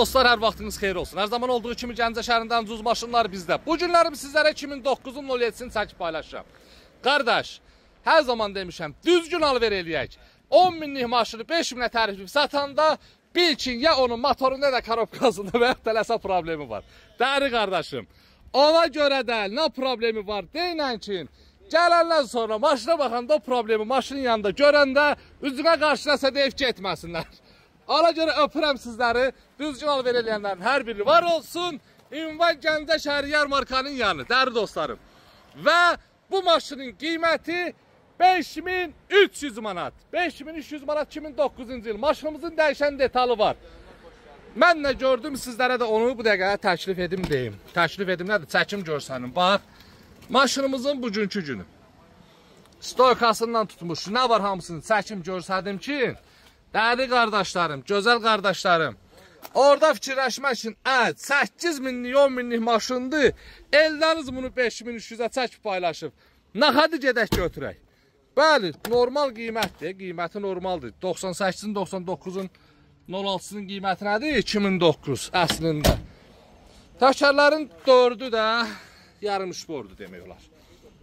Dostlar, hər vaxtınız xeyir olsun. Hər zaman olduğu kimi Gəncə şəhərindən ucuz maşınlar bizdə. Bu günlərim sizlərə 2009-un 07-sini çəkib paylaşacağım. Qardaş, hər zaman demişəm, düzgün alver eləyək. 10 minlik maşını 5 minə tərifli satanda bil ki, ya onun motorunda da korobkasında və ya tələsə problemi var. Dəri qardaşım, ona görə də nə problemi var deynən ki, gələndən sonra maşına baxanda o problemi maşının yanında görəndə üzünə qarşı nəsə deyib getməsinlər. Ona görə öpürəm sizləri, düzgün alver eləyənlərin hər biri var olsun. Ünvan Gəncə şəhəri yarmarkanın yanı, dəri dostlarım. Və bu maşının qiyməti 5300 manat. 5300 manat 2009-cu il. Maşınımızın dəyişən detalı var. Mən nə gördüm, sizlərə də onu bu dəqiqəyə təklif edim deyim. Təklif edim nədir? Çəkim görsənim. Bax, maşınımızın bugünkü günü. Stoykasından tutmuş. Nə var hamısını çəkim görsədim ki, dəri qardaşlarım, gözəl qardaşlarım, orada fikirləşmək üçün 8 minlik, 10 minlik maşındır, eldəniz bunu 5300-ə çəkib paylaşıb. Naxadı gedək götürək. Bəli, normal qiymətdir, qiyməti normaldır. 98-in, 99-un, 06-sının qiyməti nədir? 2009 əslində. Təkərlərin 4-ü də yarım işbordur demək olar.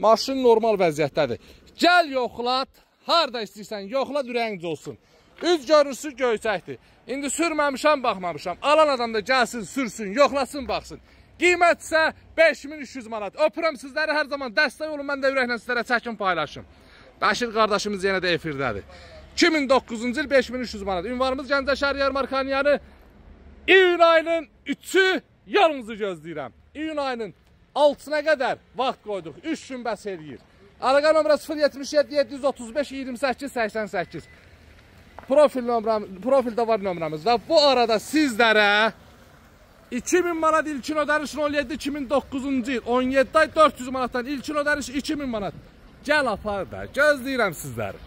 Maşın normal vəziyyətdədir. Gəl yoxlat, harada istəyirsən yoxlat, ürəyiniz olsun. Üz görürsün, göysəkdir. İndi sürməmişəm, baxmamışam. Alan adam da gəlsin, sürsün, yoxlasın, baxsın. Qiymət isə 5300 manat. Öpürəm sizləri, hər zaman dəstək olun, mən də ürəklə sizlərə çəkim paylaşım. Bəşir qardaşımız yenə də efirdədir. 2009-cu il 5300 manat. Ünvanımız Gəncə şəhəri yarmarkanın yanı. İyun ayının 3-ü yolumuzu gözləyirəm. İyun ayının 6-sına qədər vaxt qoyduq. 3 gün bəs eləyir. Əlaqə nömrə 077 735 28 88. Profildə var nömrəmiz və bu arada sizlərə 2000 manat ilkin ödəniş 07-2009-cu il, 17 ay 400 manatdan ilkin ödəniş 2000 manat. Gəl apar da, gözləyirəm sizləri.